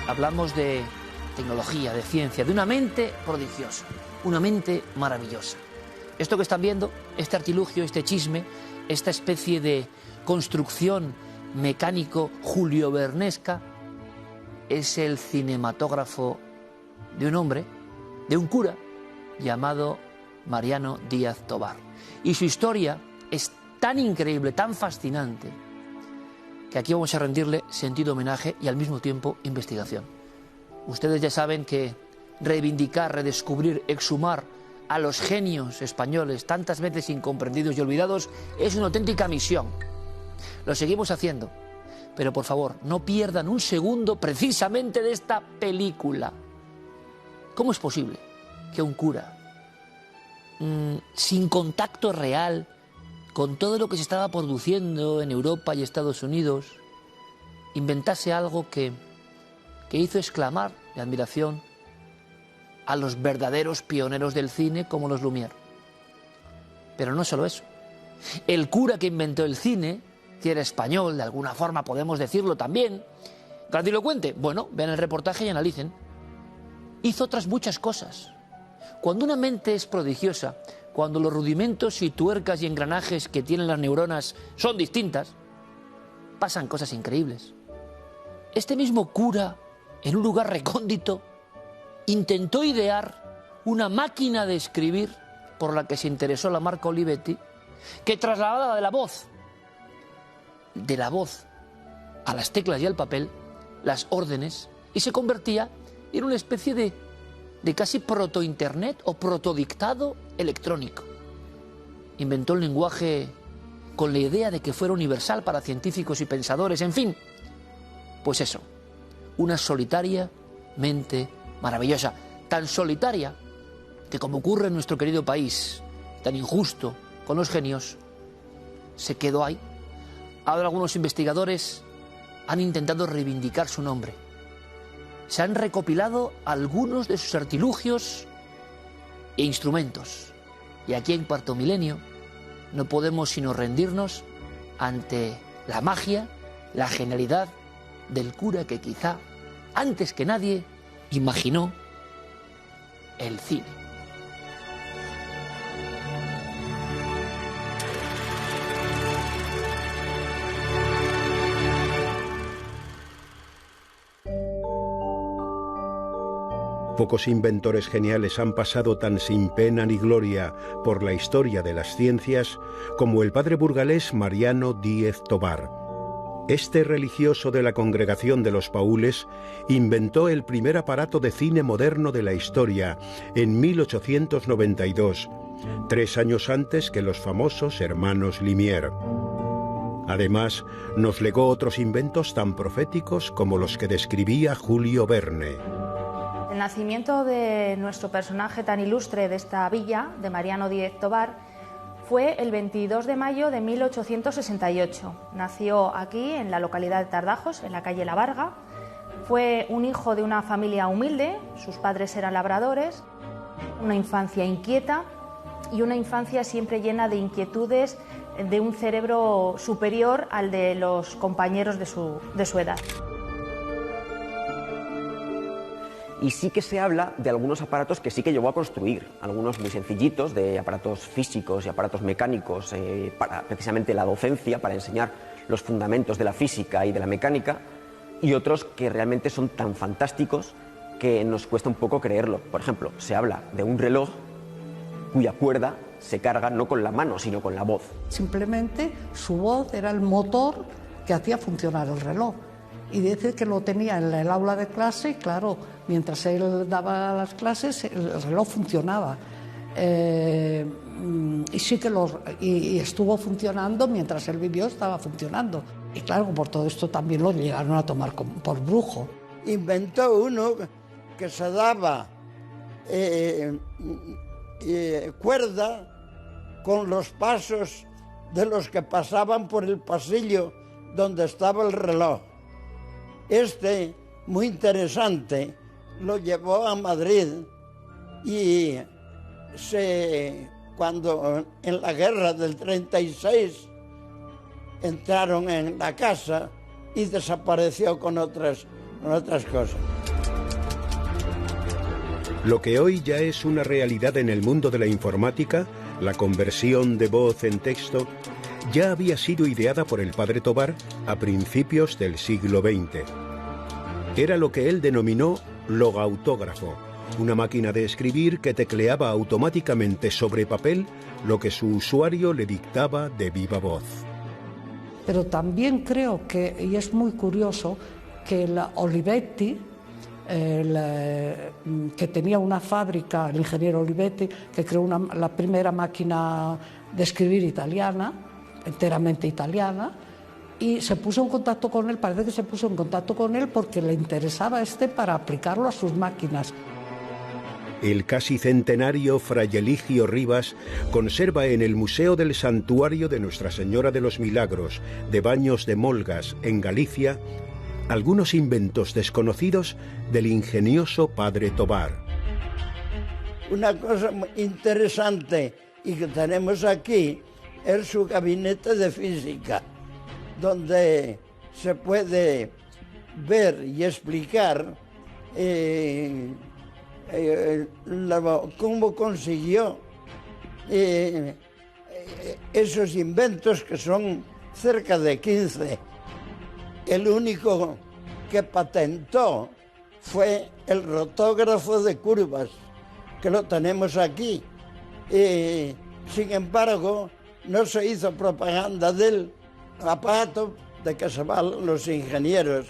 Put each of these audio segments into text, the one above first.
Hablamos de tecnología, de ciencia, de una mente prodigiosa, una mente maravillosa. Esto que están viendo, este artilugio, este chisme, esta especie de construcción mecánico julio-vernesca, es el cinematógrafo de un hombre, de un cura, llamado Mariano Díaz Tobar. Y su historia es tan increíble, tan fascinante, que aquí vamos a rendirle sentido homenaje y al mismo tiempo investigación. Ustedes ya saben que reivindicar, redescubrir, exhumar a los genios españoles, tantas veces incomprendidos y olvidados, es una auténtica misión. Lo seguimos haciendo, pero por favor, no pierdan un segundo precisamente de esta película. ¿Cómo es posible que un cura, sin contacto real con todo lo que se estaba produciendo en Europa y Estados Unidos, inventase algo que hizo exclamar de admiración a los verdaderos pioneros del cine como los Lumière? Pero no solo eso. El cura que inventó el cine, que era español, de alguna forma podemos decirlo también, grandilocuente, bueno, vean el reportaje y analicen, hizo otras muchas cosas. Cuando una mente es prodigiosa, cuando los rudimentos y tuercas y engranajes que tienen las neuronas son distintas, pasan cosas increíbles. Este mismo cura, en un lugar recóndito, intentó idear una máquina de escribir por la que se interesó la marca Olivetti, que trasladaba de la voz a las teclas y al papel, las órdenes, y se convertía en una especie de casi proto-internet o proto-dictado electrónico. Inventó el lenguaje con la idea de que fuera universal para científicos y pensadores, en fin. Pues eso, una solitaria mente maravillosa, tan solitaria que, como ocurre en nuestro querido país, tan injusto con los genios, se quedó ahí. Ahora algunos investigadores han intentado reivindicar su nombre. Se han recopilado algunos de sus artilugios e instrumentos. Y aquí en Cuarto Milenio no podemos sino rendirnos ante la magia, la genialidad del cura que quizá, antes que nadie, imaginó el cine. Pocos inventores geniales han pasado tan sin pena ni gloria por la historia de las ciencias como el padre burgalés Mariano Díaz Tobar. Este religioso de la Congregación de los Paules inventó el primer aparato de cine moderno de la historia en 1892, 3 años antes que los famosos hermanos Lumière. Además, nos legó otros inventos tan proféticos como los que describía Julio Verne. El nacimiento de nuestro personaje tan ilustre de esta villa, de Mariano Díaz Tobar, fue el 22 de mayo de 1868. Nació aquí, en la localidad de Tardajos, en la calle La Varga. Fue un hijo de una familia humilde, sus padres eran labradores, una infancia inquieta y una infancia siempre llena de inquietudes, de un cerebro superior al de los compañeros de su edad. Y sí que se habla de algunos aparatos que sí que llegó a construir, algunos muy sencillitos, de aparatos físicos y aparatos mecánicos para precisamente la docencia, para enseñar los fundamentos de la física y de la mecánica, y otros que realmente son tan fantásticos que nos cuesta un poco creerlo. Por ejemplo, se habla de un reloj cuya cuerda se carga no con la mano, sino con la voz. Simplemente su voz era el motor que hacía funcionar el reloj. Y dice que lo tenía en el aula de clase y, claro, mientras él daba las clases, el reloj funcionaba. Y sí que y estuvo funcionando mientras él vivió, estaba funcionando. Y claro, por todo esto también lo llegaron a tomar por brujo. Inventó uno que se daba cuerda con los pasos de los que pasaban por el pasillo donde estaba el reloj. Muy interesante, lo llevó a Madrid y cuando en la guerra del 36 entraron en la casa y desapareció con otras cosas. Lo que hoy ya es una realidad en el mundo de la informática, la conversión de voz en texto, ya había sido ideada por el padre Tobar a principios del siglo XX. Era lo que él denominó logautógrafo, una máquina de escribir que tecleaba automáticamente sobre papel lo que su usuario le dictaba de viva voz. Pero también creo que, y es muy curioso, que el Olivetti, que tenía una fábrica, el ingeniero Olivetti, que creó la primera máquina de escribir italiana, enteramente italiana, y se puso en contacto con él, parece que se puso en contacto con él porque le interesaba para aplicarlo a sus máquinas. El casi centenario Fray Eligio Rivas conserva en el Museo del Santuario de Nuestra Señora de los Milagros de Baños de Molgas, en Galicia, algunos inventos desconocidos del ingenioso padre Tobar. Una cosa muy interesante y que tenemos aquí es su gabinete de física, donde se puede ver y explicar cómo consiguió esos inventos, que son cerca de 15. El único que patentó fue el rotógrafo de curvas, que lo tenemos aquí. Sin embargo, no se hizo propaganda del aparato de que se valen los ingenieros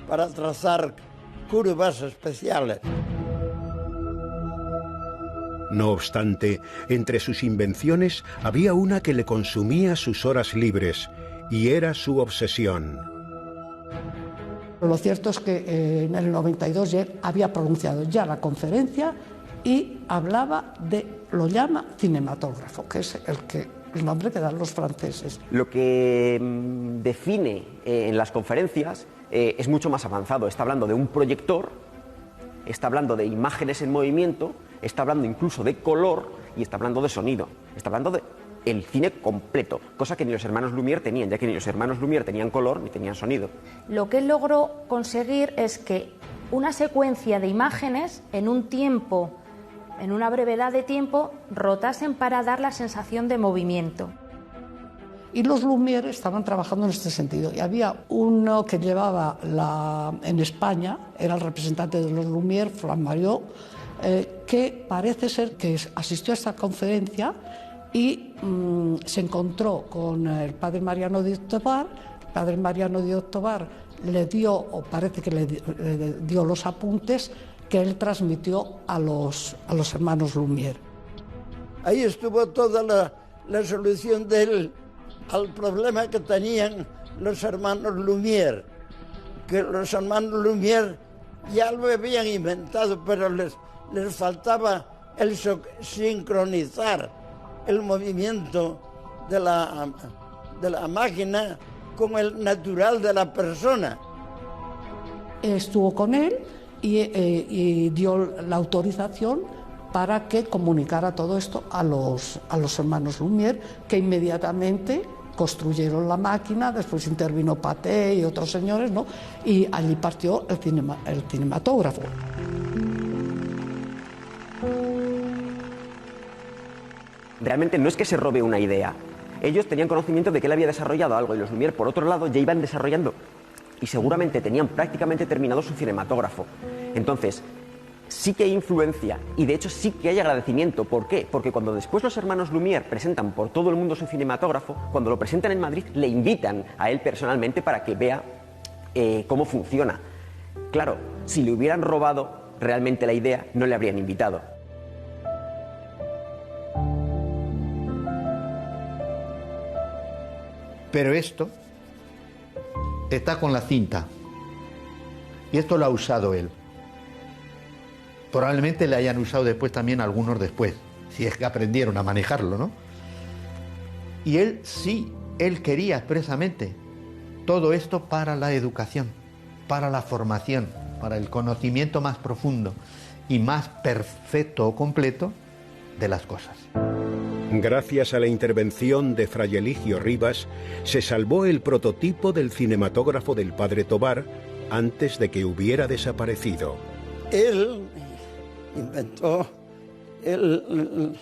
para trazar curvas especiales. No obstante, entre sus invenciones había una que le consumía sus horas libres, y era su obsesión. Lo cierto es que en el 92 ya había pronunciado ya la conferencia y hablaba lo llama cinematógrafo, que es el nombre que dan los franceses. Lo que define en las conferencias es mucho más avanzado. Está hablando de un proyector, está hablando de imágenes en movimiento, está hablando incluso de color y está hablando de sonido. Está hablando de el cine completo, cosa que ni los hermanos Lumière tenían, ya que ni los hermanos Lumière tenían color ni tenían sonido. Lo que él logró conseguir es que una secuencia de imágenes en un tiempo, en una brevedad de tiempo, rotasen para dar la sensación de movimiento. Y los Lumière estaban trabajando en este sentido. Y había uno que llevaba en España, era el representante de los Lumière, Flammarion, que parece ser que asistió a esta conferencia y se encontró con el padre Mariano Díez Tobar. El padre Mariano Díez Tobar le dio, o parece que le dio los apuntes que él transmitió a los hermanos Lumière. Ahí estuvo toda la solución al problema que tenían los hermanos Lumière, que los hermanos Lumière ya lo habían inventado, pero les faltaba el sincronizar el movimiento de la máquina con el natural de la persona. Estuvo con él y dio la autorización para que comunicara todo esto a los hermanos Lumière, que inmediatamente construyeron la máquina. Después intervino Pathé y otros señores, ¿no? Y allí partió el cinematógrafo. Realmente no es que se robe una idea. Ellos tenían conocimiento de que él había desarrollado algo y los Lumière, por otro lado, ya iban desarrollando y seguramente tenían prácticamente terminado su cinematógrafo. Entonces, sí que hay influencia y de hecho sí que hay agradecimiento. ¿Por qué? Porque cuando después los hermanos Lumière presentan por todo el mundo su cinematógrafo, cuando lo presentan en Madrid, le invitan a él personalmente para que vea cómo funciona. Claro, si le hubieran robado realmente la idea, no le habrían invitado. Pero esto está con la cinta. Y esto lo ha usado él. Probablemente le hayan usado después también algunos después, si es que aprendieron a manejarlo, ¿no? Y él quería expresamente todo esto para la educación, para la formación, para el conocimiento más profundo y más perfecto o completo de las cosas. Gracias a la intervención de Fray Eligio Rivas, se salvó el prototipo del cinematógrafo del padre Tobar antes de que hubiera desaparecido. Él inventó el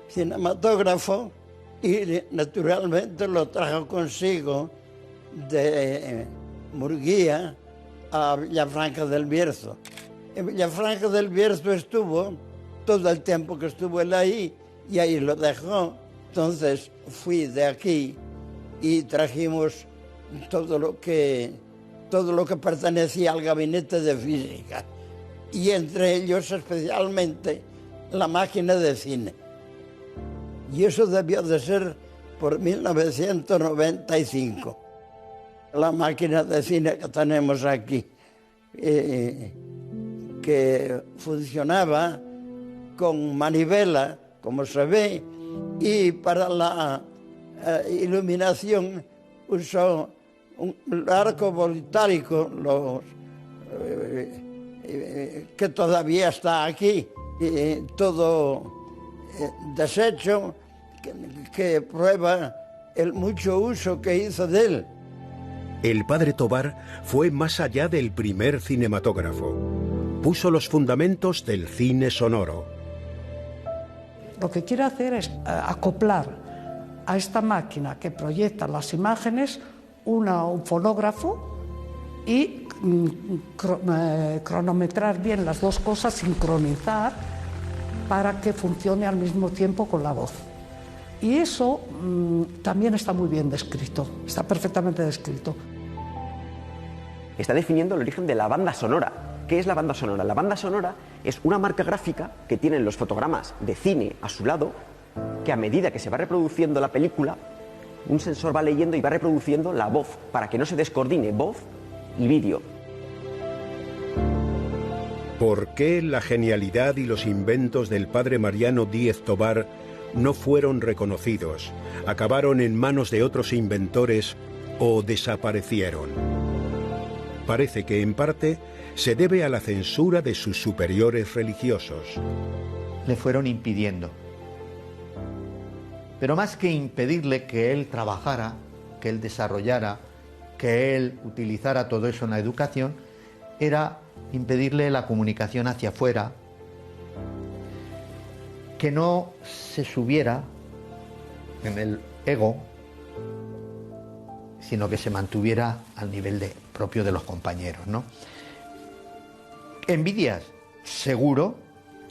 cinematógrafo y naturalmente lo trajo consigo de Murguía a Villafranca del Bierzo. En Villafranca del Bierzo estuvo todo el tiempo que estuvo él ahí y ahí lo dejó. Entonces fui de aquí y trajimos todo lo que pertenecía al gabinete de física y entre ellos especialmente la máquina de cine. Y eso debió de ser por 1995. La máquina de cine que tenemos aquí, que funcionaba con manivela, como se ve, y para la iluminación usó un arco voltaico, que todavía está aquí, todo deshecho, que prueba el mucho uso que hizo de él. El padre Tobar fue más allá del primer cinematógrafo. Puso los fundamentos del cine sonoro. Lo que quiere hacer es acoplar a esta máquina que proyecta las imágenes un fonógrafo y cronometrar bien las dos cosas, sincronizar para que funcione al mismo tiempo con la voz. Y eso también está muy bien descrito, está perfectamente descrito. Está definiendo el origen de la banda sonora. ¿Qué es la banda sonora? La banda sonora es una marca gráfica que tienen los fotogramas de cine a su lado, que a medida que se va reproduciendo la película, un sensor va leyendo y va reproduciendo la voz para que no se descoordine voz y vídeo. ¿Por qué la genialidad y los inventos del padre Mariano Díez Tobar no fueron reconocidos, acabaron en manos de otros inventores o desaparecieron? Parece que en parte se debe a la censura de sus superiores religiosos. Le fueron impidiendo. Pero más que impedirle que él trabajara, que él desarrollara, que él utilizara todo eso en la educación, era impedirle la comunicación hacia afuera, que no se subiera en el ego, sino que se mantuviera al nivel propio de los compañeros, ¿no? Envidias, seguro,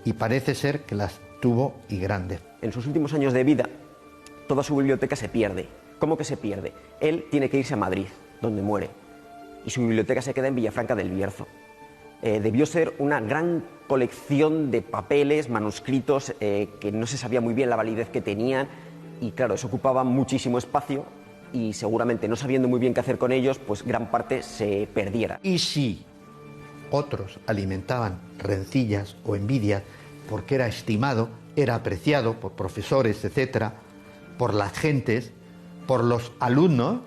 y parece ser que las tuvo y grandes. En sus últimos años de vida, toda su biblioteca se pierde. ¿Cómo que se pierde? Él tiene que irse a Madrid, donde muere, y su biblioteca se queda en Villafranca del Bierzo. Debió ser una gran colección de papeles, manuscritos, que no se sabía muy bien la validez que tenían, y claro, eso ocupaba muchísimo espacio, y seguramente no sabiendo muy bien qué hacer con ellos, pues gran parte se perdiera. Y si otros alimentaban rencillas o envidias porque era estimado, era apreciado por profesores, etcétera, por las gentes, por los alumnos,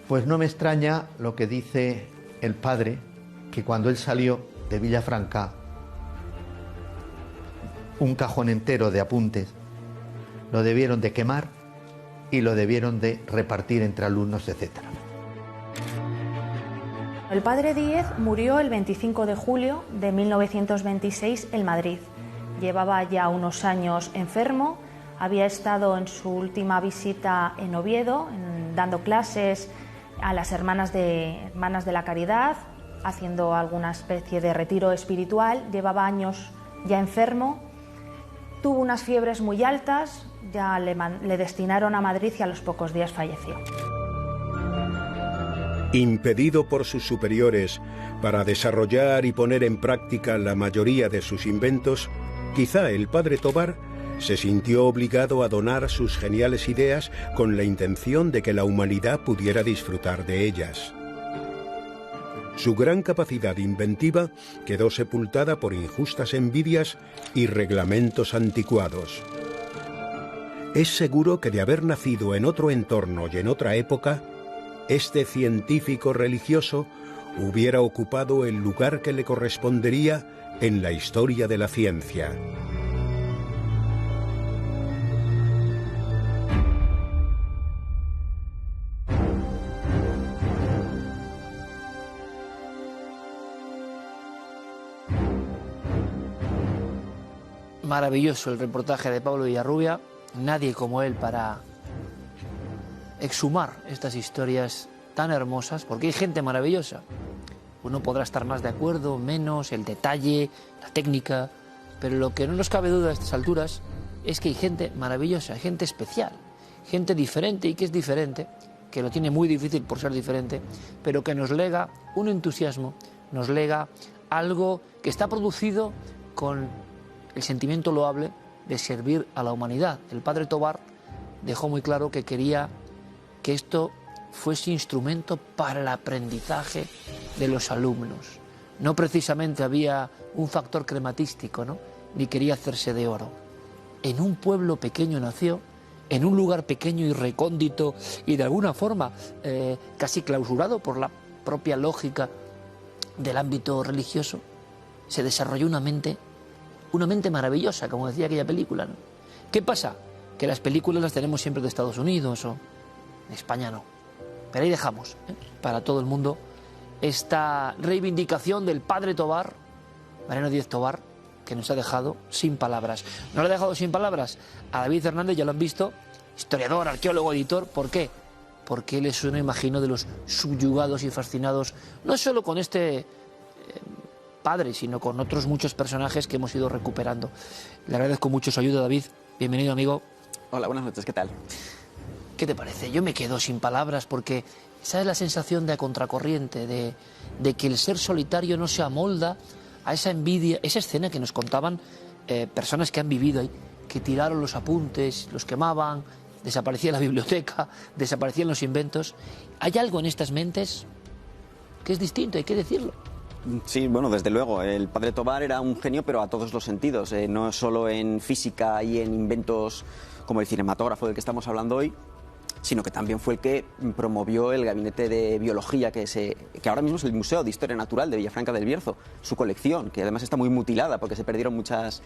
pues no me extraña lo que dice el padre, que cuando él salió de Villafranca, un cajón entero de apuntes lo debieron de quemar y lo debieron de repartir entre alumnos, etcétera. El padre Díez murió el 25 de julio de 1926 en Madrid. Llevaba ya unos años enfermo, había estado en su última visita en Oviedo, dando clases a las hermanas de la Caridad, haciendo alguna especie de retiro espiritual. Llevaba años ya enfermo, tuvo unas fiebres muy altas, ya le destinaron a Madrid y a los pocos días falleció. Impedido por sus superiores para desarrollar y poner en práctica la mayoría de sus inventos, quizá el padre Tobar se sintió obligado a donar sus geniales ideas con la intención de que la humanidad pudiera disfrutar de ellas. Su gran capacidad inventiva quedó sepultada por injustas envidias y reglamentos anticuados. Es seguro que de haber nacido en otro entorno y en otra época, este científico religioso hubiera ocupado el lugar que le correspondería en la historia de la ciencia. Maravilloso el reportaje de Pablo Villarrubia. Nadie como él para exhumar estas historias tan hermosas, porque hay gente maravillosa. Uno podrá estar más de acuerdo, menos, el detalle, la técnica, pero lo que no nos cabe duda a estas alturas es que hay gente maravillosa, gente especial, gente diferente y que es diferente, que lo tiene muy difícil por ser diferente, pero que nos lega un entusiasmo, nos lega algo que está producido con el sentimiento loable de servir a la humanidad. El padre Tobar dejó muy claro que quería que esto fuese instrumento para el aprendizaje de los alumnos. No precisamente había un factor crematístico, ¿no? Ni quería hacerse de oro. En un pueblo pequeño nació, en un lugar pequeño y recóndito y de alguna forma casi clausurado por la propia lógica del ámbito religioso, se desarrolló una mente maravillosa, como decía aquella película, ¿no? ¿Qué pasa? Que las películas las tenemos siempre de Estados Unidos o de España no. Pero ahí dejamos, para todo el mundo, esta reivindicación del padre Tobar, Mariano Díez Tobar, que nos ha dejado sin palabras. No lo ha dejado sin palabras a David Hernández, ya lo han visto, historiador, arqueólogo, editor. ¿Por qué? Porque él es uno, imagino, de los subyugados y fascinados, no solo con este padre, sino con otros muchos personajes que hemos ido recuperando. Le agradezco mucho su ayuda, David. Bienvenido, amigo. Hola, buenas noches, ¿qué tal? ¿Qué te parece? Yo me quedo sin palabras porque esa es la sensación de contracorriente, de que el ser solitario no se amolda a esa envidia, esa escena que nos contaban personas que han vivido ahí, que tiraron los apuntes, los quemaban, desaparecía la biblioteca, desaparecían los inventos. Hay algo en estas mentes que es distinto, hay que decirlo. Sí, bueno, desde luego. El padre Tobar era un genio, pero a todos los sentidos. No solo en física y en inventos como el cinematógrafo del que estamos hablando hoy, sino que también fue el que promovió el gabinete de biología que ahora mismo es el Museo de Historia Natural de Villafranca del Bierzo, su colección, que además está muy mutilada porque se perdieron muchos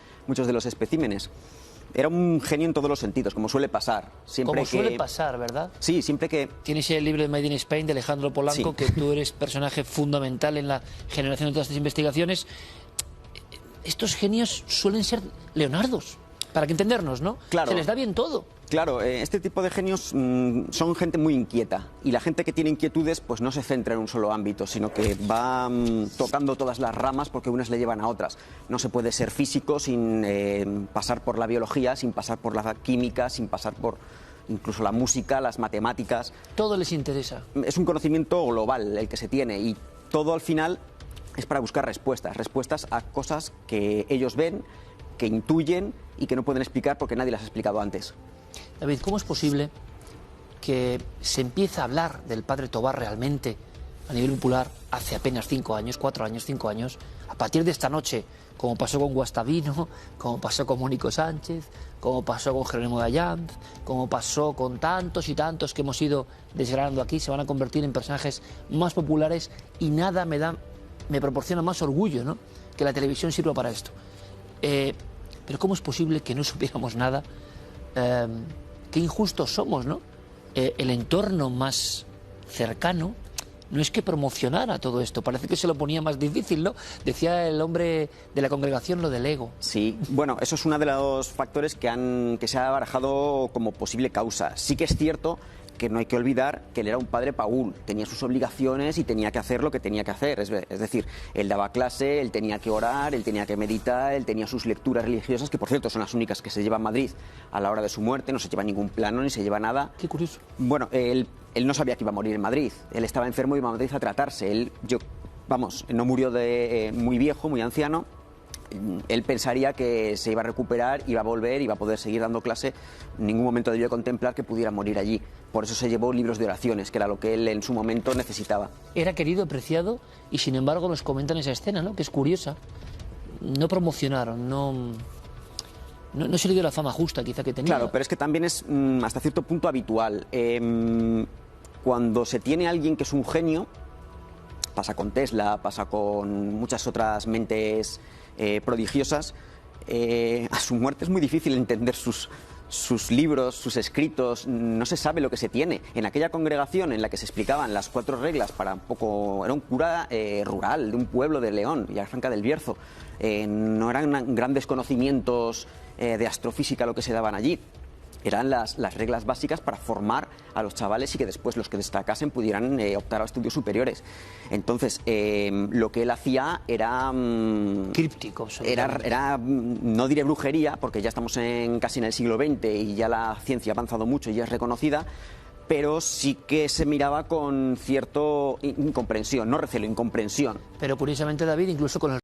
de los especímenes. Era un genio en todos los sentidos, como suele pasar. Suele pasar, ¿verdad? Sí, siempre que... Tienes el libro de Made in Spain de Alejandro Polanco, sí, que tú eres personaje fundamental en la generación de todas estas investigaciones. Estos genios suelen ser leonardos, para que entendernos, ¿no? Claro. Se les da bien todo. Claro, este tipo de genios son gente muy inquieta, y la gente que tiene inquietudes pues no se centra en un solo ámbito, sino que va tocando todas las ramas porque unas le llevan a otras. No se puede ser físico sin pasar por la biología, sin pasar por la química, sin pasar por incluso la música, las matemáticas. Todo les interesa. Es un conocimiento global el que se tiene, y todo al final es para buscar respuestas a cosas que ellos ven, que intuyen y que no pueden explicar porque nadie las ha explicado antes. David, ¿cómo es posible que se empiece a hablar del padre Tobar realmente a nivel popular hace apenas 5 años, 4 años, 5 años, a partir de esta noche, como pasó con Guastavino, como pasó con Mónico Sánchez, como pasó con Jerónimo de Allanz, como pasó con tantos y tantos que hemos ido desgranando aquí, se van a convertir en personajes más populares, y nada me proporciona más orgullo, ¿no?, que la televisión sirva para esto. Pero ¿cómo es posible que no supiéramos nada? Qué injustos somos, ¿no? El entorno más cercano no es que promocionara todo esto, parece que se lo ponía más difícil, ¿no? Decía el hombre de la congregación lo del ego. Sí, bueno, eso es uno de los factores que se ha barajado como posible causa. Sí que es cierto que no hay que olvidar que él era un padre Paul, tenía sus obligaciones y tenía que hacer lo que tenía que hacer, es decir, él daba clase, él tenía que orar, él tenía que meditar, él tenía sus lecturas religiosas, que por cierto son las únicas que se lleva en Madrid a la hora de su muerte, no se lleva ningún plano ni se lleva nada. Qué curioso. Bueno, él no sabía que iba a morir en Madrid, él estaba enfermo y iba a Madrid a tratarse, no murió de muy viejo, muy anciano. Él pensaría que se iba a recuperar, iba a volver, iba a poder seguir dando clase. En ningún momento debió contemplar que pudiera morir allí. Por eso se llevó libros de oraciones, que era lo que él en su momento necesitaba. Era querido, apreciado, y sin embargo nos comentan esa escena, ¿no?, que es curiosa. No promocionaron, no se le dio la fama justa quizá que tenía. Claro, pero es que también es hasta cierto punto habitual. Cuando se tiene a alguien que es un genio, pasa con Tesla, pasa con muchas otras mentes prodigiosas, a su muerte es muy difícil entender sus sus libros, sus escritos, no se sabe lo que se tiene. En aquella congregación en la que se explicaban las 4 reglas para un poco... Era un cura rural, de un pueblo de León, Villafranca del Bierzo. No eran grandes conocimientos de astrofísica lo que se daban allí. Eran las reglas básicas para formar a los chavales y que después los que destacasen pudieran optar a estudios superiores. Entonces, lo que él hacía era... críptico. Era, no diré brujería, porque ya estamos casi en el siglo XX y ya la ciencia ha avanzado mucho y ya es reconocida, pero sí que se miraba con cierta incomprensión, no recelo, incomprensión. Pero curiosamente, David, incluso con el